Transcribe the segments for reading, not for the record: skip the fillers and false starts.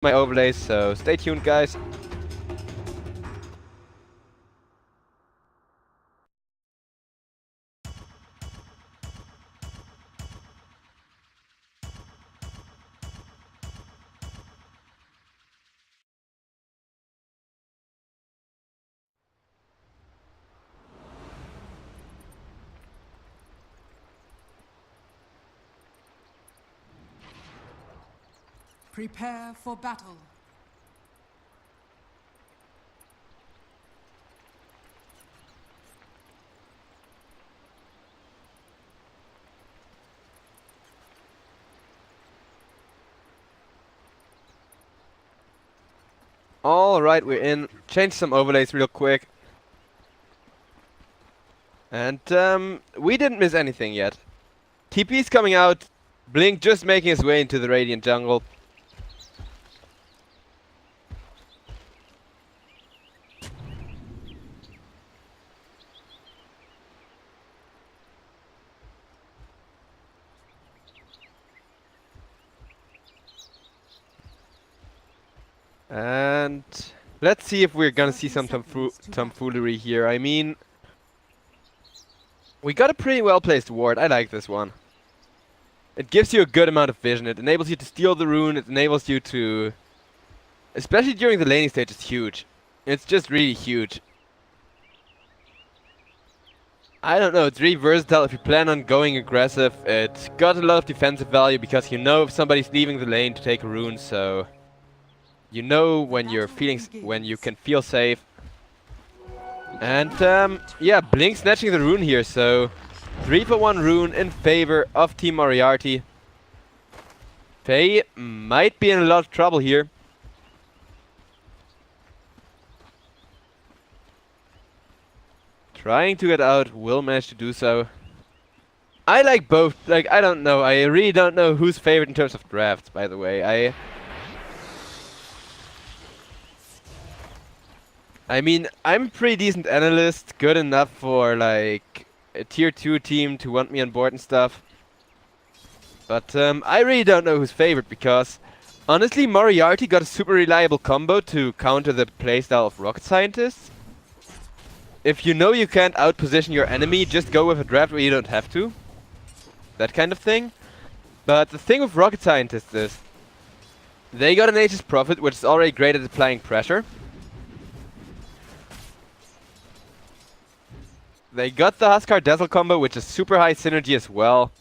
my overlays, so stay tuned, guys. Prepare for battle. Alright, we're in. Change some overlays real quick. And we didn't miss anything yet. TP's coming out. Blink just making his way into the Radiant jungle. And let's see if we're gonna see some tomfoolery here. I mean, we got a pretty well placed ward. I like this one. It gives you a good amount of vision. It enables you to steal the rune. It enables you to, especially during the laning stage, it's huge. It's just really huge. I don't know, it's really versatile if you plan on going aggressive. It's got a lot of defensive value because you know if somebody's leaving the lane to take a rune, so you know when you're when you can feel safe. And yeah, Blink snatching the rune here, so 3-for-1 rune in favor of Team Moriarty. Faye might be in a lot of trouble here. Trying to get out, will manage to do so. I like both. Like, I don't know. I really don't know who's favorite in terms of drafts, by the way. I mean, I'm a pretty decent analyst, good enough for, like, a tier 2 team to want me on board and stuff. But, I really don't know who's favorite, because, honestly, Moriarty got a super reliable combo to counter the playstyle of Rocket Scientists. If you know you can't outposition your enemy, just go with a draft where you don't have to. That kind of thing. But the thing with Rocket Scientists is, they got an Aegis Prophet, which is already great at applying pressure. They got the Huskar Dazzle combo, which is super high synergy as well.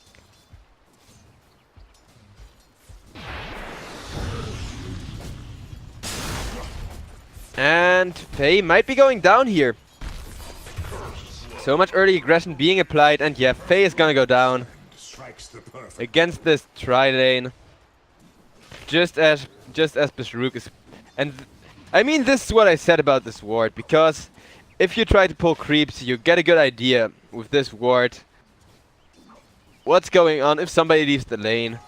And Faye might be going down here. So much early aggression being applied, and yeah, Faye is gonna go down against this tri-lane. Just as Basharuk is... And I mean, this is what I said about this ward, because if you try to pull creeps, you get a good idea with this ward what's going on if somebody leaves the lane.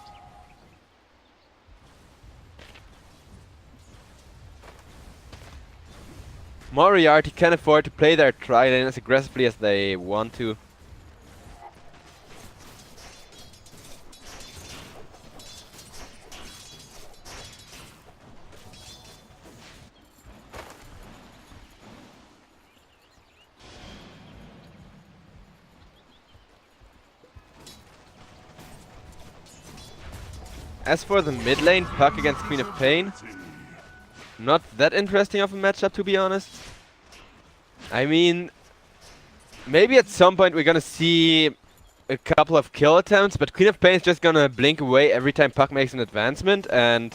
Moriarty can afford to play their tri-lane as aggressively as they want to. As for the mid lane, Puck against Queen of Pain, not that interesting of a matchup, to be honest. I mean, maybe at some point we're gonna see a couple of kill attempts, but Queen of Pain is just gonna blink away every time Puck makes an advancement, and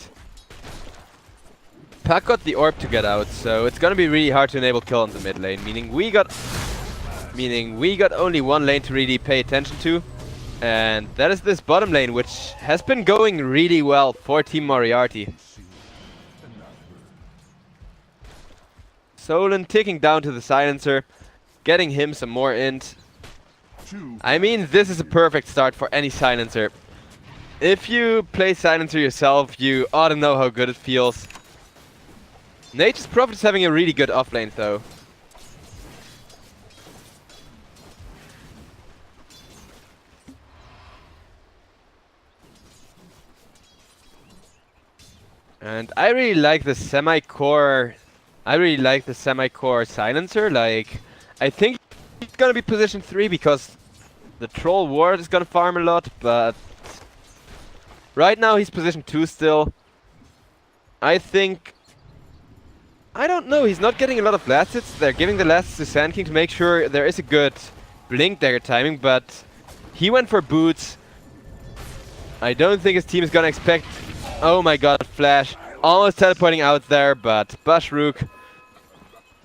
Puck got the orb to get out, so it's gonna be really hard to enable kill on the mid lane, meaning we got only one lane to really pay attention to. And that is this bottom lane, which has been going really well for Team Moriarty. Solon ticking down to the silencer, getting him some more int. I mean, this is a perfect start for any silencer. If you play silencer yourself, you ought to know how good it feels. Nature's Prophet is having a really good offlane though. And I really like the semi-core. I really like the semi-core silencer. Like, I think he's gonna be position 3 because the troll ward is gonna farm a lot, but right now he's position 2 still. I think, I don't know, he's not getting a lot of last hits. They're giving the last hits to Sand King to make sure there is a good blink dagger timing, but he went for boots. I don't think his team is gonna expect. Oh my god, Flash almost teleporting out there, but Bushrook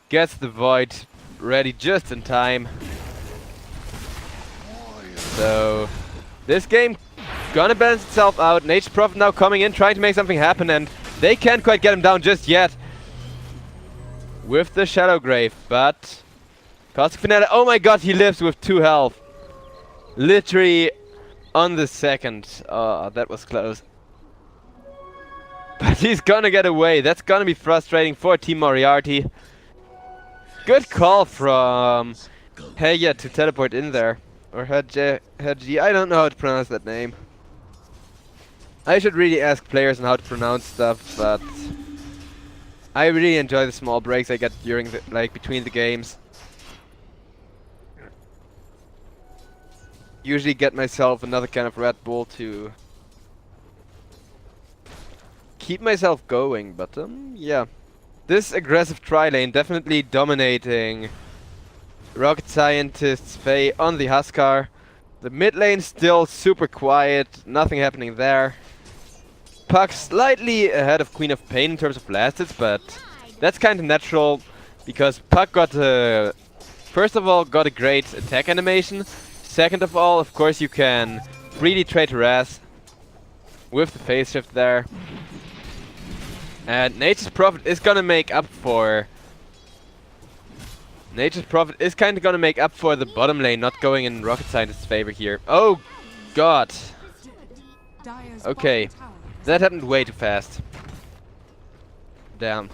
gets the Void ready just in time. So this game gonna balance itself out. Nature's Prophet now coming in, trying to make something happen, and they can't quite get him down just yet with the Shadow Grave, but Cosmic Finale. Oh my god, he lives with 2 health. Literally on the second. Oh, that was close. But he's gonna get away. That's gonna be frustrating for Team Moriarty. Good call from Heya to teleport in there. Or Heji. I don't know how to pronounce that name. I should really ask players on how to pronounce stuff, but I really enjoy the small breaks I get during the, like, between the games. Usually get myself another kind of Red Bull to keep myself going, but yeah. This aggressive tri-lane definitely dominating Rocket Scientist's Faye on the Huskar. The mid lane still super quiet, nothing happening there. Puck slightly ahead of Queen of Pain in terms of last hits, but that's kind of natural because Puck got first of all got a great attack animation. Second of all, of course, you can freely trade harass with the phase shift there. And Nature's Prophet is gonna make up for. Nature's Prophet is kind of gonna make up for the bottom lane not going in Rocket Scientist's favor here. Oh god. Okay, that happened way too fast. Damn.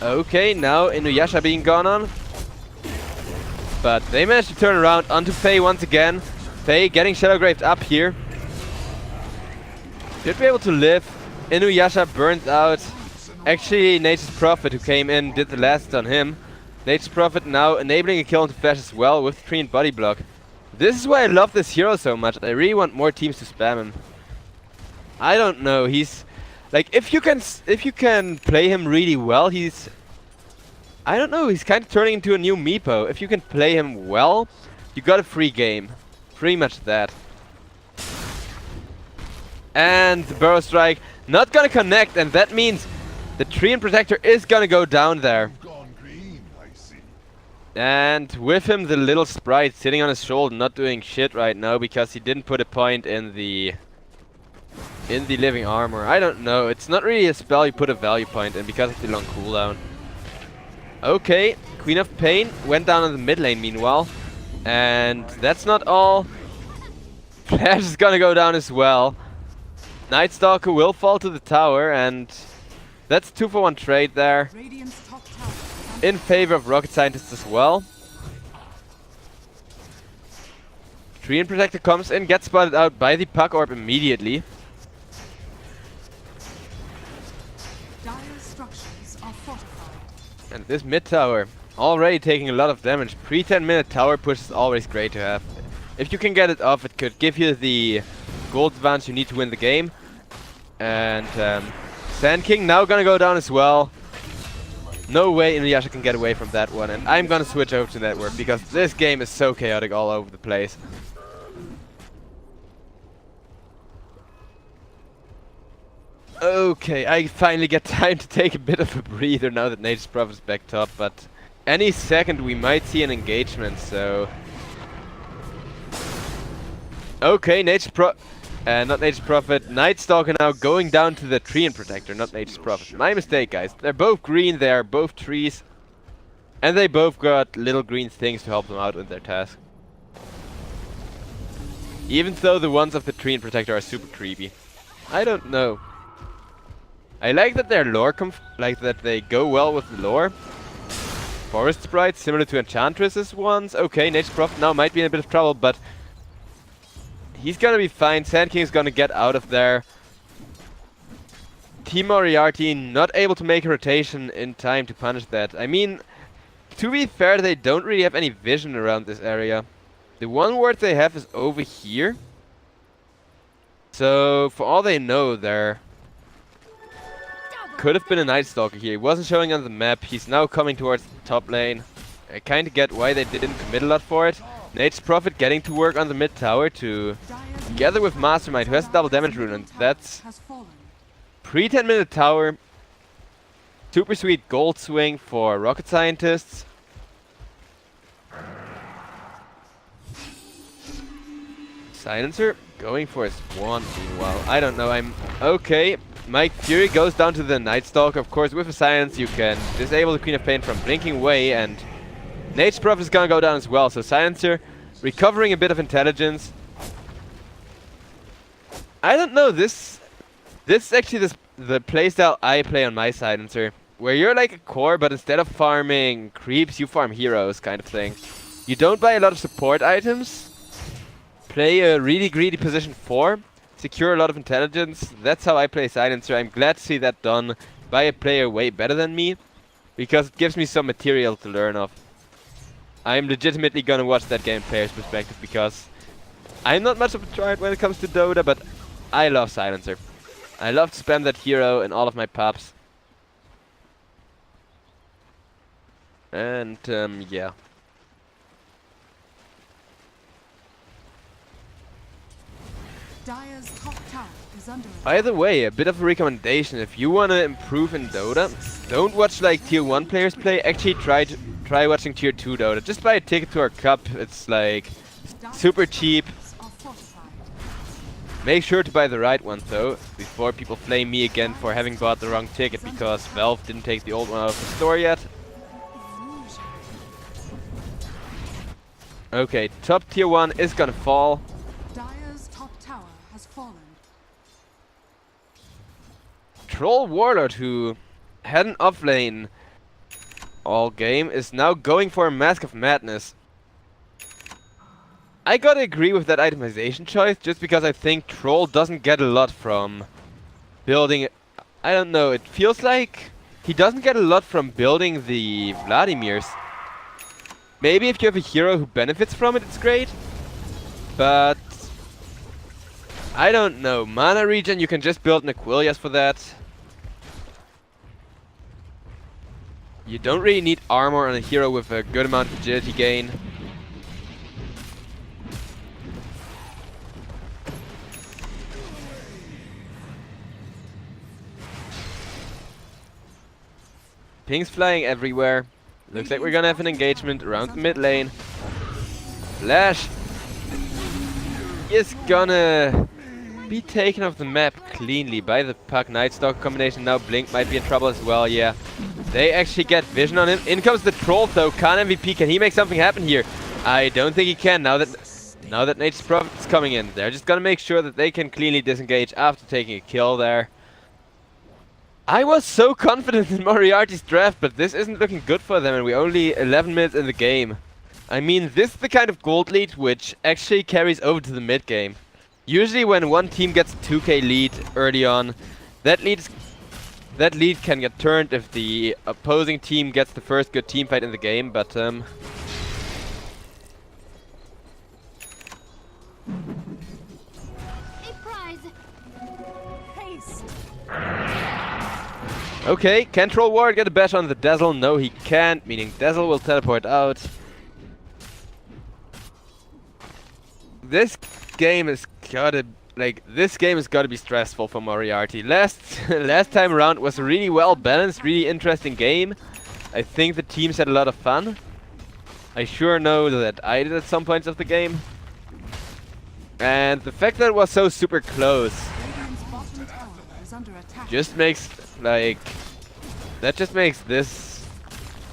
Okay, now Inuyasha being gone on. But they managed to turn around onto Faye once again. Faye getting Shadow Graved up here. Should be able to live. Inuyasha burns out. Actually, Nature's Prophet, who came in, did the last on him. Nature's Prophet now enabling a kill into Flash as well with Tree and Body Block. This is why I love this hero so much. I really want more teams to spam him. I don't know. He's like, if you can play him really well, he's, I don't know, he's kind of turning into a new Meepo. If you can play him well, you got a free game. Pretty much that. And the Burrow Strike not gonna connect, and that means the Treant Protector is gonna go down there. And with him, the little sprite sitting on his shoulder, not doing shit right now because he didn't put a point in the living armor. I don't know. It's not really a spell you put a value point in because of the long cooldown. Okay, Queen of Pain went down on the mid lane meanwhile. And that's not all. Flash is gonna go down as well. Night Stalker will fall to the tower, and that's 2-for-1 trade there. In favor of Rocket Scientist as well. Treant Protector comes in, gets spotted out by the Puck Orb immediately. And this mid tower already taking a lot of damage. Pre 10-minute tower push is always great to have. If you can get it off, it could give you the gold advance you need to win the game. And Sand King now gonna go down as well. No way Inuyasha can get away from that one. And I'm gonna switch over to Network because this game is so chaotic all over the place. Okay, I finally get time to take a bit of a breather now that Nature's Prophet is back top, but any second we might see an engagement, so... Okay, not Nature's Prophet, Night Stalker now going down to the Treant Protector, not Nature's Prophet. My mistake, guys. They're both green, they are both trees, and they both got little green things to help them out with their task. Even though the ones of the Treant Protector are super creepy. I don't know. I like that their lore like that they go well with the lore. Forest sprites similar to Enchantress's ones. Okay, Nature's Prophet now might be in a bit of trouble, but He's gonna be fine. Sand King is gonna get out of there. Team Moriarty not able to make a rotation in time to punish that. I mean, to be fair, they don't really have any vision around this area. The one ward they have is over here. So, for all they know, there could have been a Night Stalker here. He wasn't showing on the map. He's now coming towards the top lane. I kind of get why they didn't commit a lot for it. Nature's Prophet getting to work on the mid tower together with Mastermind, who has a double damage rune, and that's pre 10-minute tower. Super sweet gold swing for rocket scientists. Silencer going for his swan meanwhile. I don't know, I'm okay. Mike Fury goes down to the Night Stalker. Of course, with a silence you can disable the Queen of Pain from blinking away, and Nature's Prophet is gonna go down as well. So Silencer recovering a bit of intelligence. I don't know, this is actually the playstyle I play on my Silencer, where you're like a core, but instead of farming creeps, you farm heroes kind of thing. You don't buy a lot of support items. Play a really greedy position 4. Secure a lot of intelligence. That's how I play Silencer. I'm glad to see that done by a player way better than me, because it gives me some material to learn of. I'm legitimately gonna watch that game player's perspective, because I'm not much of a tryhard when it comes to Dota, but I love Silencer. I love to spam that hero in all of my pubs. And yeah. Dire's top tower is under attack. Either way, a bit of a recommendation: if you want to improve in Dota, don't watch like tier 1 players play. Actually try watching tier 2 Dota. Just buy a ticket to our cup. It's like super cheap. Make sure to buy the right one though, before people flame me again for having bought the wrong ticket because Valve didn't take the old one out of the store yet. Okay, top tier 1 is gonna fall. Dire's top tower has fallen. Troll Warlord, who had an offlane all game, is now going for a Mask of Madness. I gotta agree with that itemization choice, just because I think Troll doesn't get a lot from building. I don't know, it feels like he doesn't get a lot from building the Vladimirs. Maybe if you have a hero who benefits from it, it's great. But I don't know. Mana regen, you can just build an Aquilius for that. You don't really need armor on a hero with a good amount of agility gain. Pings flying everywhere. Looks like we're gonna have an engagement around the mid lane. Flash is gonna be taken off the map cleanly by the Puck Night Stalker combination. Now Blink might be in trouble as well, yeah. They actually get vision on him. In comes the Troll though. Khan MVP, can he make something happen here? I don't think he can now that Nature's Prophet is coming in. They're just gonna make sure that they can cleanly disengage after taking a kill there. I was so confident in Moriarty's draft, but this isn't looking good for them, and we're only 11 minutes in the game. I mean, this is the kind of gold lead which actually carries over to the mid game. Usually when one team gets a 2k lead early on, that lead can get turned if the opposing team gets the first good team fight in the game, but okay, can Troll Ward get a bash on the Dazzle? No, he can't, meaning Dazzle will teleport out. This game has gotta be stressful for Moriarty. Last time around was a really well balanced, really interesting game. I think the teams had a lot of fun. I sure know that I did at some points of the game. And the fact that it was so super close just makes this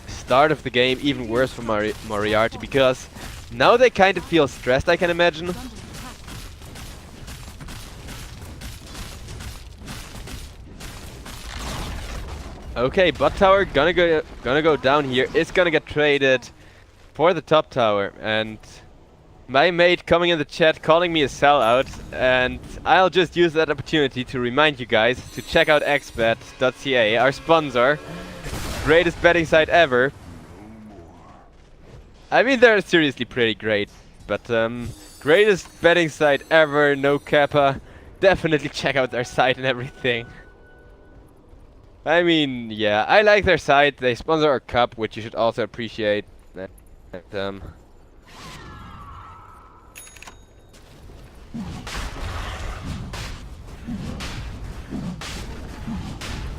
start of the game even worse for Moriarty, because now they kind of feel stressed, I can imagine. Okay, bot tower gonna go down here. It's gonna get traded for the top tower, and my mate coming in the chat calling me a sellout, and I'll just use that opportunity to remind you guys to check out xbet.ca, our sponsor. Greatest betting site ever. I mean, they're seriously pretty great, but greatest betting site ever, no kappa. Definitely check out their site and everything. I mean, yeah, I like their site. They sponsor our cup, which you should also appreciate. And,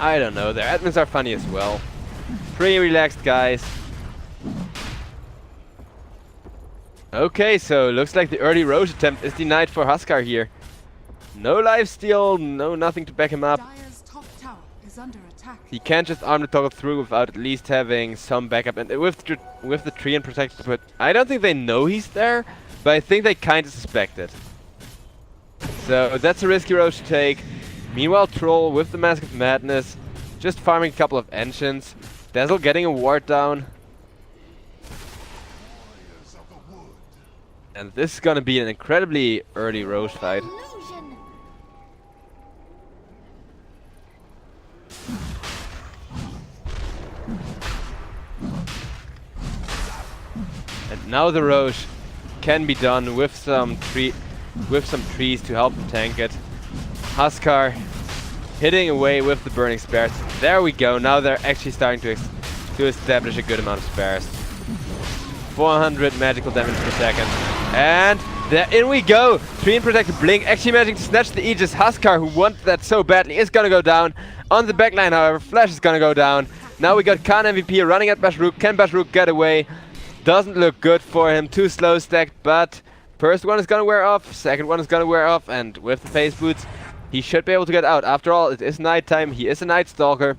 I don't know, their admins are funny as well. Pretty relaxed guys. Okay, so looks like the early Roche attempt is denied for Huskar here. No lifesteal, no nothing to back him up. Dire's top tower is under attack. He can't just arm the toggle through without at least having some backup, and with the tree and protect. But I don't think they know he's there, but I think they kind of suspect it. So that's a risky Roche to take. Meanwhile, Troll with the Mask of Madness, just farming a couple of engines. Dazzle getting a ward down. And this is gonna be an incredibly early Roche fight. And now the Roche can be done with some trees to help him tank it. Huskar hitting away with the burning spares. There we go. Now they're actually starting to establish a good amount of spares. 400 magical damage per second. And there, in we go. Tree and Protector Blink actually managing to snatch the Aegis. Huskar, who wanted that so badly, is gonna go down. On the backline, however, Flash is gonna go down. Now we got Khan MVP running at Bashrook. Can Bashrook get away? Doesn't look good for him. Too slow stacked, but first one is gonna wear off. Second one is gonna wear off. And with the phase boots, he should be able to get out. After all, it is nighttime. He is a Night Stalker.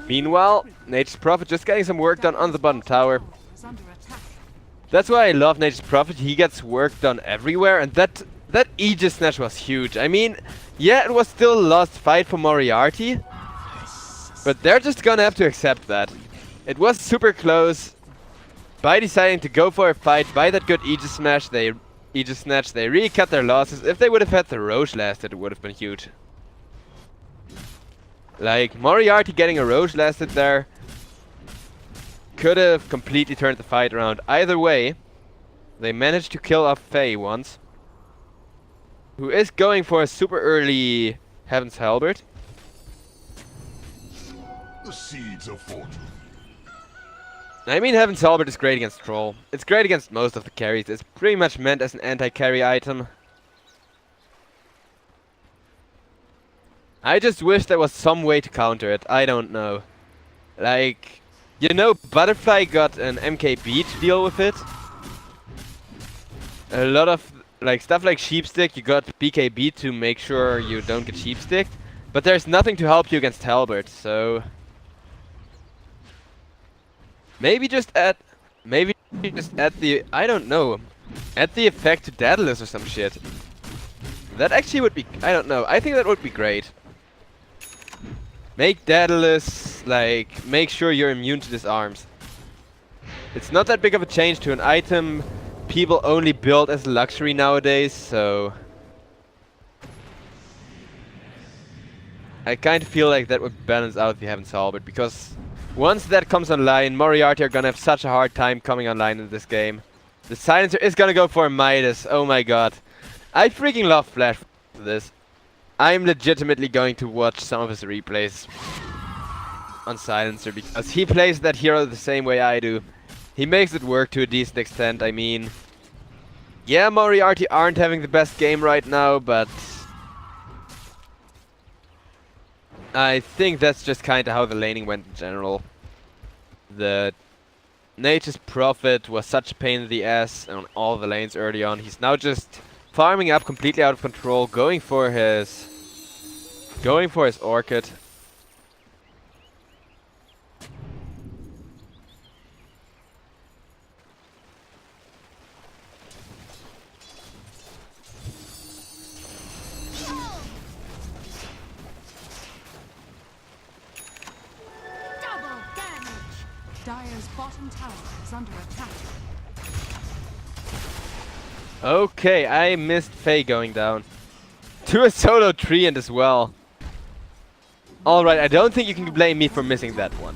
Meanwhile, Nature's Prophet just getting some work done on the bottom tower. That's why I love Nature's Prophet. He gets work done everywhere, and that Aegis Snatch was huge. I mean, yeah, it was still a lost fight for Moriarty, but they're just gonna have to accept that. It was super close. By deciding to go for a fight, by that good Aegis Snatch, they really cut their losses. If they would have had the Roche lasted, it would have been huge. Like, Moriarty getting a Roche lasted there could have completely turned the fight around. Either way, they managed to kill off Faye once, who is going for a super early Heaven's Halberd. The seeds of fortune. I mean, Heaven's Halberd is great against Troll. It's great against most of the carries. It's pretty much meant as an anti-carry item. I just wish there was some way to counter it. I don't know. Like, you know, Butterfly got an MKB to deal with it. A lot of like stuff like Sheepstick, you got BKB to make sure you don't get Sheepsticked. But there's nothing to help you against Halberd, so maybe just add the, I don't know, add the effect to Daedalus or some shit. That actually would be, I don't know, I think that would be great. Make Daedalus, like, make sure you're immune to disarms. It's not that big of a change to an item people only build as a luxury nowadays, so I kind of feel like that would balance out the Heaven's Halberd, because once that comes online, Moriarty are gonna have such a hard time coming online in this game. The Silencer is gonna go for a Midas, oh my god. I freaking love Flash for this. I'm legitimately going to watch some of his replays on Silencer, because he plays that hero the same way I do. He makes it work to a decent extent. I mean, yeah, Moriarty aren't having the best game right now, but I think that's just kind of how the laning went in general. The Nature's Prophet was such a pain in the ass on all the lanes early on. He's now just farming up completely out of control, going for his Orchid. Dire's bottom tower is under attack. Okay, I missed Faye going down. To a solo treant as well. Alright, I don't think you can blame me for missing that one.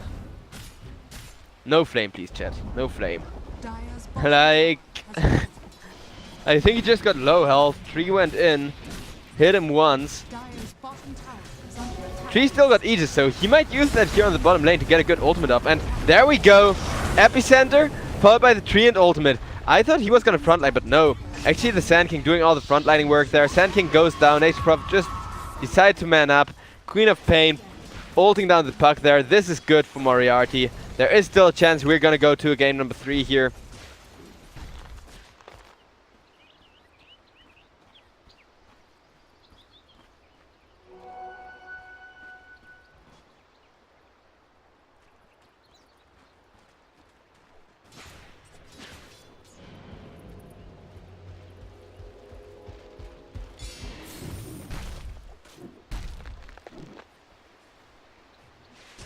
No flame, please, chat. No flame. Dire's bottom Like... tower has fallen. I think he just got low health. Tree went in. Hit him once. Dire's bottom tower is under attack. Tree still got Aegis, so he might use that here on the bottom lane to get a good ultimate up. And there we go. Epicenter, followed by the Treant ultimate. I thought he was gonna frontline, but no. Actually, the Sand King doing all the frontlining work there. Sand King goes down. Nature Prophet just decided to man up. Queen of Pain, ulting down the puck there. This is good for Moriarty. There is still a chance we're gonna go to a game number 3 here.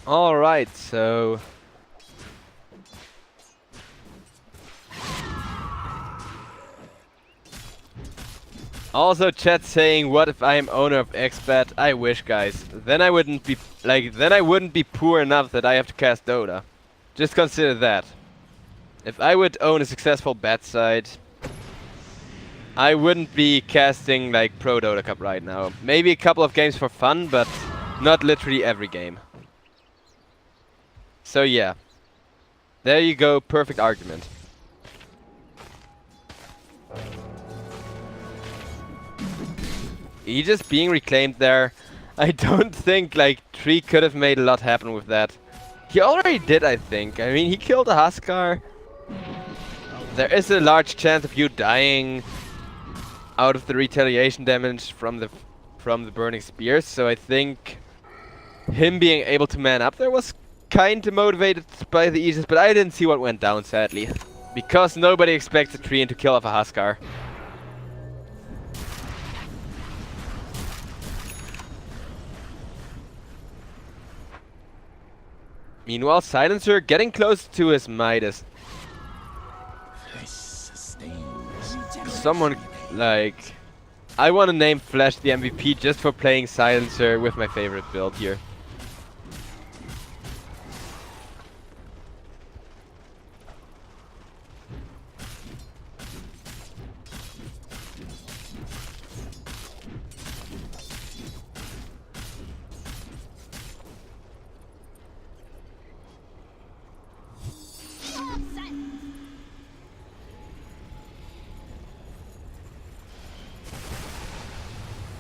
Alright, so... Also chat saying, what if I am owner of XBet? I wish, guys. Then I wouldn't be poor enough that I have to cast Dota. Just consider that. If I would own a successful bet side, I wouldn't be casting like ProDotA Cup right now. Maybe a couple of games for fun, but not literally every game. So yeah, there you go, perfect argument. Aegis being reclaimed there. I don't think like Tree could have made a lot happen with that. He already did, I think. I mean, he killed a Huskar. There is a large chance of you dying out of the retaliation damage from the burning spears. So I think him being able to man up there was kind of motivated by the Aegis, but I didn't see what went down, sadly. Because nobody expects a Treant to kill off a Huskar. Meanwhile, Silencer getting close to his Midas. Someone, like... I want to name Flash the MVP just for playing Silencer with my favorite build here.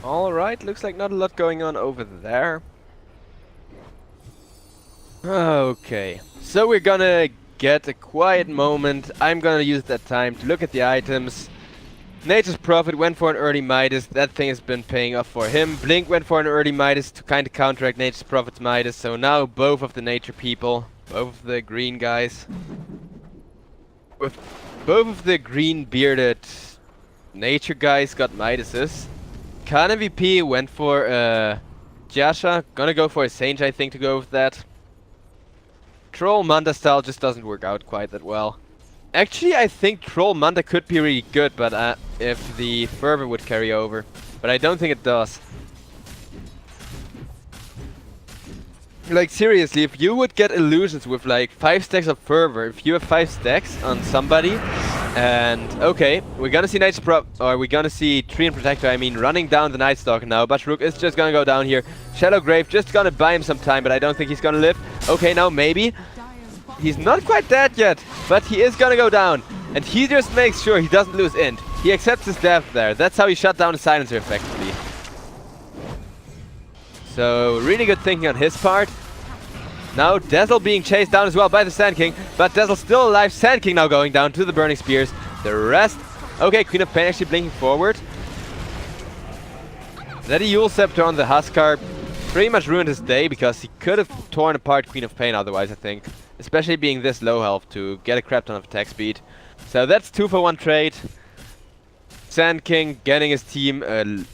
Alright, looks like not a lot going on over there. Okay, so we're gonna get a quiet moment. I'm gonna use that time to look at the items. Nature's Prophet went for an early Midas. That thing has been paying off for him. Blink went for an early Midas to kind of counteract Nature's Prophet's Midas. So now both of the nature people, both of the green guys, with both of the green bearded nature guys got Midases. Khan MVP went for Jasha. Gonna go for a Sage, I think, to go with that. Troll Manta style just doesn't work out quite that well. Actually, I think Troll Manta could be really good, but if the Fervor would carry over. But I don't think it does. Like, seriously, if you would get illusions with like 5 stacks of Fervor, if you have 5 stacks on somebody, and okay, we're gonna see we're gonna see Treant Protector, I mean, running down the Night Stalker now. Bashrook is just gonna go down here. Shadow Grave just gonna buy him some time, but I don't think he's gonna live. Okay, now maybe. He's not quite dead yet, but he is gonna go down. And he just makes sure he doesn't lose int. He accepts his death there. That's how he shut down the Silencer effectively. So, really good thinking on his part. Now, Dazzle being chased down as well by the Sand King, but Dazzle still alive. Sand King now going down to the Burning Spears. The rest... Okay, Queen of Pain actually blinking forward. That Yule Scepter on the Huskar pretty much ruined his day, because he could have torn apart Queen of Pain otherwise, I think. Especially being this low health to get a crap ton of attack speed. So that's 2-for-1 trade. Sand King getting his team a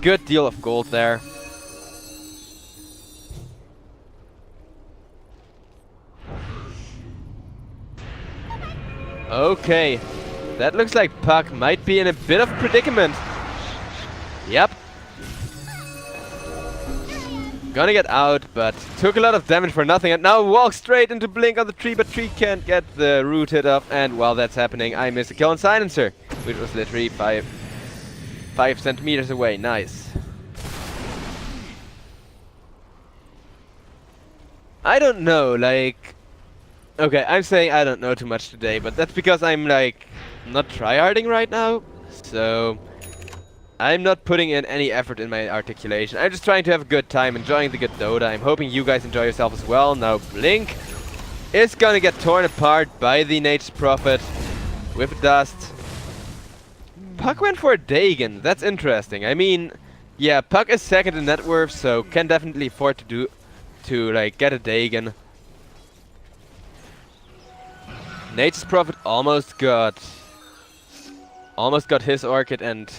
good deal of gold there. Okay, That looks like Puck might be in a bit of predicament. Yep. Gonna get out, but took a lot of damage for nothing, and now walks straight into Blink on the tree, but tree can't get the root hit off, and while that's happening, I miss a kill on Silencer, which was literally 5 centimeters away. Nice. I don't know, like... Okay, I'm saying I don't know too much today, but that's because I'm, like, not tryharding right now, so... I'm not putting in any effort in my articulation. I'm just trying to have a good time, enjoying the good Dota. I'm hoping you guys enjoy yourself as well. Now Blink is gonna get torn apart by the Nature's Prophet with dust. Puck went for a Dagon. That's interesting. I mean, yeah, Puck is second in net worth, so can definitely afford to like get a Dagon. Nature's Prophet almost got his Orchid, and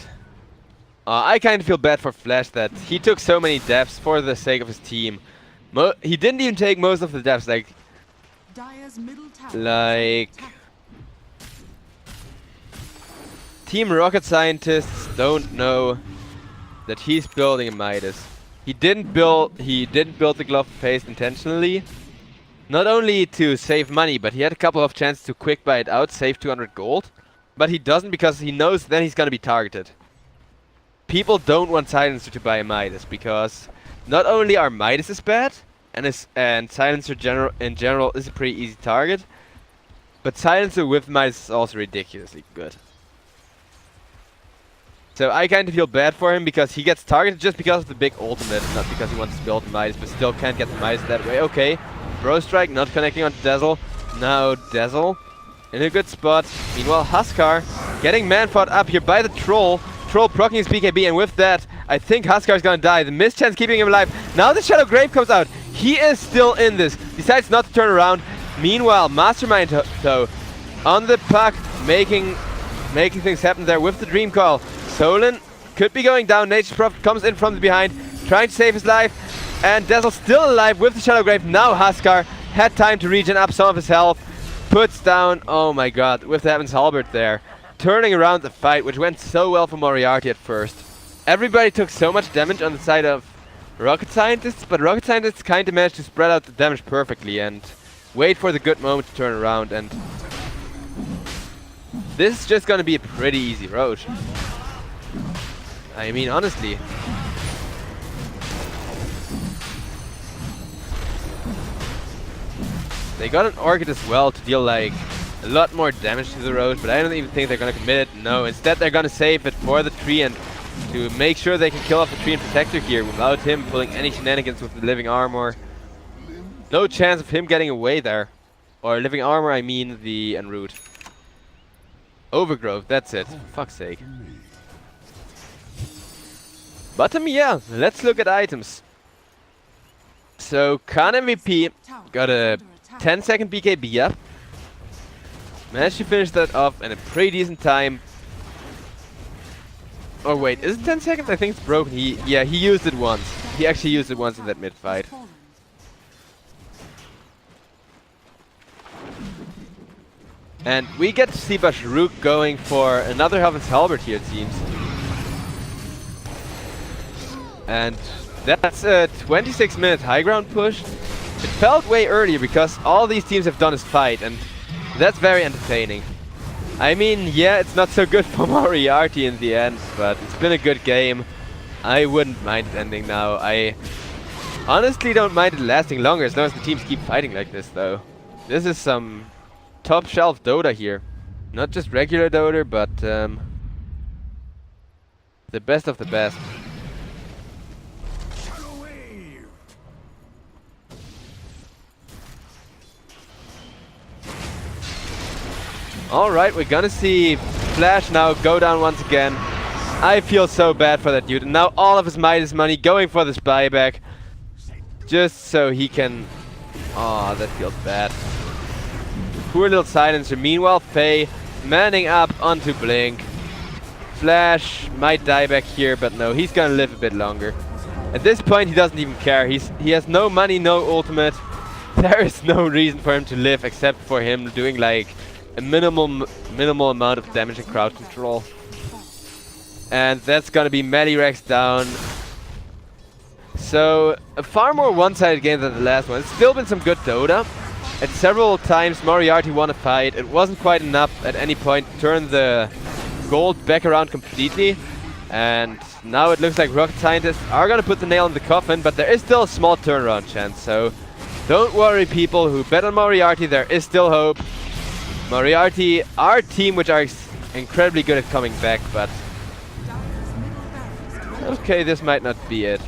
I kind of feel bad for Flash that he took so many deaths for the sake of his team. He didn't even take most of the deaths, Dire's middle tower is under attack. Team Rocket Scientists don't know that he's building a Midas. He didn't build the glove of haste intentionally. Not only to save money, but he had a couple of chances to quick buy it out, save 200 gold. But he doesn't because he knows then he's gonna be targeted. People don't want Silencer to buy a Midas because not only are Midases bad, and Silencer in general is a pretty easy target, but Silencer with Midas is also ridiculously good. So I kind of feel bad for him because he gets targeted just because of the big ultimate, not because he wants to build a Midas, but still can't get the Midas that way. Okay, Bro Strike not connecting on Dazzle. Now Dazzle in a good spot. Meanwhile, Huskar getting man-fought up here by the Troll. Troll proccing his BKB, and with that, I think Huskar is gonna die. The mischance keeping him alive. Now the Shadow Grave comes out. He is still in this. Decides not to turn around. Meanwhile, Mastermind though on the Puck, making things happen there with the Dream Call. Solon could be going down. Nature's Prophet comes in from the behind, trying to save his life, and Dazzle still alive with the Shadow Grave. Now Huskar had time to regen up some of his health. Puts down, oh my god, with the Heaven's Halberd there. Turning around the fight, which went so well for Moriarty at first. Everybody took so much damage on the side of Rocket Scientists, but Rocket Scientists kind of managed to spread out the damage perfectly and wait for the good moment to turn around, and this is just gonna be a pretty easy road. I mean, honestly. They got an Orchid as well to deal like a lot more damage to the road, but I don't even think they're gonna commit it. No, instead they're gonna save it for the tree and to make sure they can kill off the tree and protector here without him pulling any shenanigans with the living armor. No chance of him getting away there. Or living armor, I mean the enroot. Overgrowth, that's it. For fuck's sake. Bottom, yeah, let's look at items. So, Khan MVP got a 10-second BKB up. Managed to finish that off in a pretty decent time. Oh wait, is it 10 seconds? I think it's broken. He used it once. He actually used it once in that mid-fight. And we get to see Basharuk going for another Heaven's Halberd here, it seems. And that's a 26-minute high ground push. It felt way earlier because all these teams have done is fight, and that's very entertaining. I mean, yeah, it's not so good for Moriarty in the end, but it's been a good game. I wouldn't mind it ending now. I honestly don't mind it lasting longer as long as the teams keep fighting like this, though. This is some top shelf Dota here. Not just regular Dota, but the best of the best. Alright, we're gonna see Flash now go down once again. I feel so bad for that dude. And now all of his Midas money going for this buyback. Just so he can... Aw, that feels bad. Poor little Silencer. Meanwhile, Faye manning up onto Blink. Flash might die back here, but no, he's gonna live a bit longer. At this point, he doesn't even care. He has no money, no ultimate. There is no reason for him to live except for him doing like a minimal amount of damage and crowd control. And that's gonna be Melirex down. So, a far more one-sided game than the last one. It's still been some good Dota. At several times Moriarty won a fight. It wasn't quite enough at any point to turn the gold back around completely. And now it looks like Rocket Scientists are gonna put the nail in the coffin, but there is still a small turnaround chance. So, don't worry people who bet on Moriarty, there is still hope. Moriarty, our team, which are incredibly good at coming back, but... okay, this might not be it.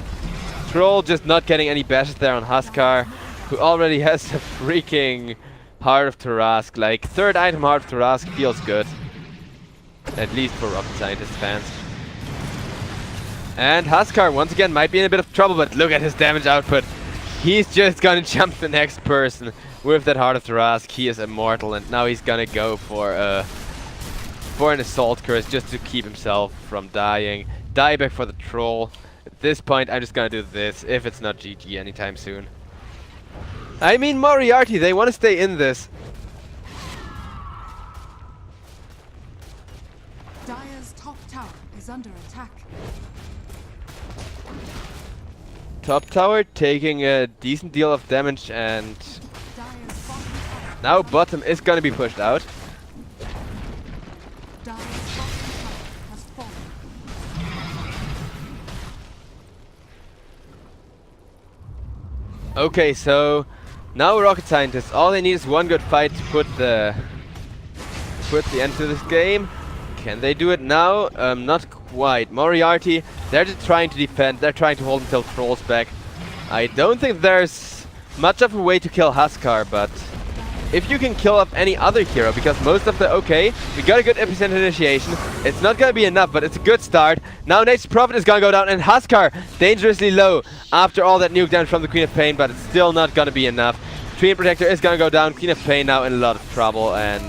Troll just not getting any bashes there on Huskar, who already has a freaking Heart of Tarask. Like, third item Heart of Tarask feels good. At least for Rocket Scientist fans. And Huskar once again might be in a bit of trouble, but look at his damage output. He's just gonna jump the next person with that Heart of Tarask. He is immortal, and now he's gonna go for an Assault Curse just to keep himself from dying. Dieback for the Troll. At this point, I'm just gonna do this, if it's not GG anytime soon. I mean, Moriarty, they want to stay in this. Dire's top tower is under attack. Top tower taking a decent deal of damage, and Dire's bottom tower. now bottom is gonna be pushed out. Dire's bottom tower has fallen. Okay, so now Rocket Scientists, all they need is one good fight to put the end to this game. Can they do it now? Not quite. Moriarty, they're just trying to defend. They're trying to hold until Troll's back. I don't think there's much of a way to kill Huskar, but if you can kill off any other hero, because most of the... okay, we got a good epicenter initiation. It's not gonna be enough, but it's a good start. Now Nature's Prophet is gonna go down, and Huskar dangerously low after all that nuke damage from the Queen of Pain, but it's still not gonna be enough. Treant Protector is gonna go down. Queen of Pain now in a lot of trouble, and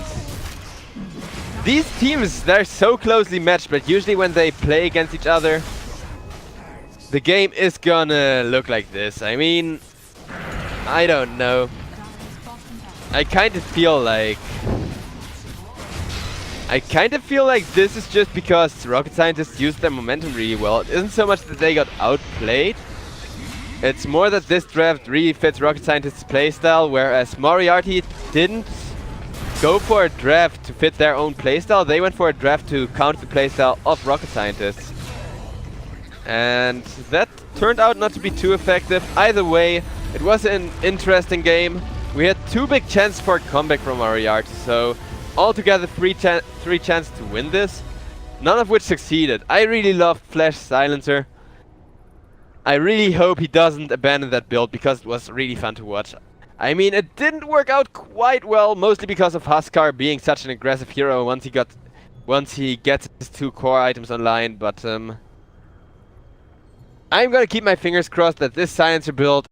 these teams, they're so closely matched, but usually when they play against each other, the game is gonna look like this. I mean, I don't know. I kind of feel like this is just because Rocket Scientists used their momentum really well. It isn't so much that they got outplayed. It's more that this draft really fits Rocket Scientists' playstyle, whereas Moriarty didn't go for a draft to fit their own playstyle. They went for a draft to counter the playstyle of Rocket Scientists. And that turned out not to be too effective. Either way, it was an interesting game. We had two big chances for a comeback from Moriarty, so altogether three chances to win this, none of which succeeded. I really love Flash Silencer. I really hope he doesn't abandon that build, because it was really fun to watch. I mean, it didn't work out quite well, mostly because of Huskar being such an aggressive hero once he gets his two core items online, but I'm gonna keep my fingers crossed that this Silencer build